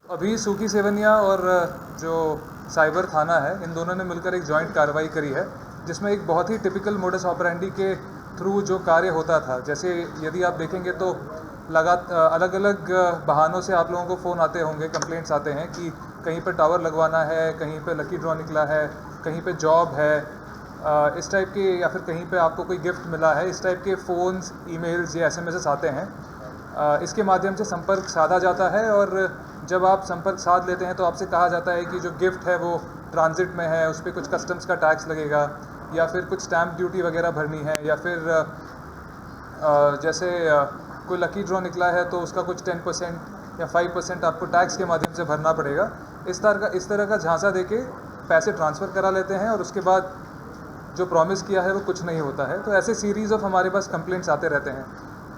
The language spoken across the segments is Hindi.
अभी सूखी सेवनिया और जो साइबर थाना है, इन दोनों ने मिलकर एक जॉइंट कार्रवाई करी है, जिसमें एक बहुत ही टिपिकल मोडस ऑपरेंडी के थ्रू जो कार्य होता था। जैसे यदि आप देखेंगे तो अलग अलग बहानों से आप लोगों को फ़ोन आते होंगे, कंप्लेंट्स आते हैं कि कहीं पे टावर लगवाना है, कहीं पे लकी ड्रॉ निकला है, कहीं पे जॉब है, इस टाइप के, या फिर कहीं पे आपको कोई गिफ्ट मिला है। इस टाइप के फ़ोन्स, ईमेल्स या एसएमएस आते हैं। इसके माध्यम से संपर्क साधा जाता है, और जब आप संपर्क साध लेते हैं तो आपसे कहा जाता है कि जो गिफ्ट है वो ट्रांजिट में है, उस पर कुछ कस्टम्स का टैक्स लगेगा, या फिर कुछ स्टैम्प ड्यूटी वगैरह भरनी है, या फिर जैसे कोई लकी ड्रॉ निकला है तो उसका कुछ 10% या 5% आपको टैक्स के माध्यम से भरना पड़ेगा। इस तरह का झांसा देके पैसे ट्रांसफ़र करा लेते हैं, और उसके बाद जो प्रॉमिस किया है वो कुछ नहीं होता है। तो ऐसे सीरीज़ ऑफ हमारे पास कंप्लेंट्स आते रहते हैं।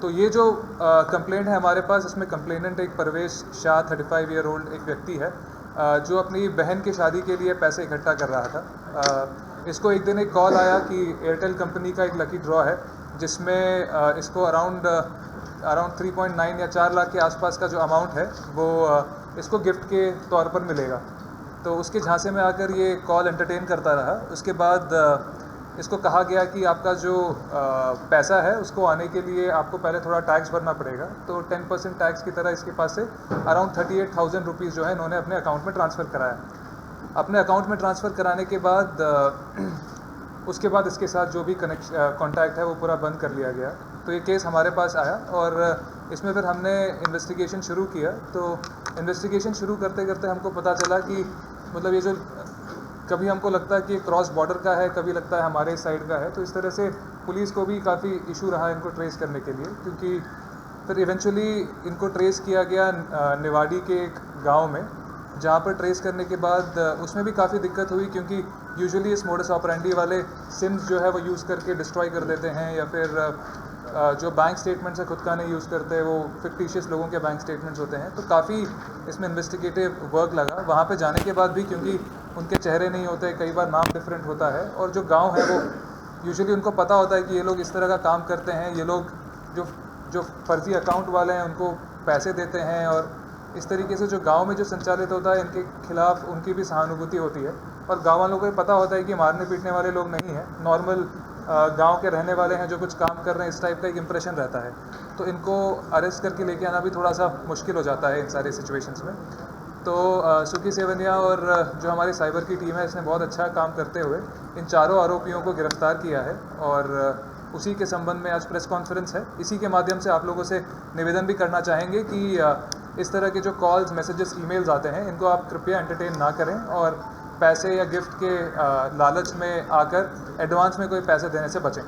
तो ये जो कंप्लेंट है हमारे पास, इसमें कंप्लेनेंट एक परवेश शाह 35 ईयर ओल्ड एक व्यक्ति है, जो अपनी बहन की शादी के लिए पैसे इकट्ठा कर रहा था। इसको एक दिन एक कॉल आया कि एयरटेल कंपनी का एक लकी ड्रॉ है, जिसमें इसको अराउंड 3.9 या 4 लाख के आसपास का जो अमाउंट है वो इसको गिफ्ट के तौर पर मिलेगा। तो उसके झांसे में आकर ये कॉल एंटरटेन करता रहा। उसके बाद इसको कहा गया कि आपका जो पैसा है उसको आने के लिए आपको पहले थोड़ा टैक्स भरना पड़ेगा। तो 10% टैक्स की तरह इसके पास से अराउंड 38,000 रुपीज़ जो है इन्होंने अपने अकाउंट में ट्रांसफ़र कराया। अपने अकाउंट में ट्रांसफ़र कराने के बाद उसके बाद इसके साथ जो भी कॉन्टैक्ट है वो पूरा बंद कर लिया गया। तो ये केस हमारे पास आया, और इसमें फिर हमने इन्वेस्टिगेशन शुरू किया। तो इन्वेस्टिगेशन शुरू करते करते हमको पता चला कि मतलब ये जो कभी हमको लगता है कि क्रॉस बॉर्डर का है, कभी लगता है हमारे साइड का है। तो इस तरह से पुलिस को भी काफ़ी इशू रहा इनको ट्रेस करने के लिए, क्योंकि फिर इवेंचुअली इनको ट्रेस किया गया निवाड़ी के एक गांव में, जहां पर ट्रेस करने के बाद उसमें भी काफ़ी दिक्कत हुई, क्योंकि यूजुअली इस मोडस ऑपरेंडी वाले सिम्स जो है वो यूज़ करके डिस्ट्रॉय कर देते हैं, या फिर जो बैंक स्टेटमेंट्स है खुद का नहीं यूज़ करते, वो फिक्टिशियस लोगों के बैंक स्टेटमेंट्स होते हैं। तो काफ़ी इसमें इन्वेस्टिगेटिव वर्क लगा। वहाँ पे जाने के बाद भी, क्योंकि उनके चेहरे नहीं होते, कई बार नाम डिफरेंट होता है, और जो गांव है वो यूजुअली उनको पता होता है कि ये लोग इस तरह का काम करते हैं, ये लोग जो फर्जी अकाउंट वाले हैं उनको पैसे देते हैं, और इस तरीके से जो गांव में जो संचालित होता है इनके खिलाफ उनकी भी सहानुभूति होती है। और गाँव वालों को ये पता होता है कि मारने पीटने वाले लोग नहीं हैं, नॉर्मल गांव के रहने वाले हैं जो कुछ काम कर रहे हैं, इस टाइप का एक इम्प्रेशन रहता है। तो इनको अरेस्ट करके लेके आना भी थोड़ा सा मुश्किल हो जाता है इन सारी सिचुएशंस में। तो सूखी सेवनिया और जो हमारी साइबर की टीम है, इसने बहुत अच्छा काम करते हुए इन चारों आरोपियों को गिरफ्तार किया है, और उसी के संबंध में आज प्रेस कॉन्फ्रेंस है। इसी के माध्यम से आप लोगों से निवेदन भी करना चाहेंगे कि इस तरह के जो कॉल्स, मैसेजेस, ईमेल्स आते हैं, इनको आप कृपया एंटरटेन ना करें, और पैसे या गिफ्ट के लालच में आकर एडवांस में कोई पैसे देने से बचें।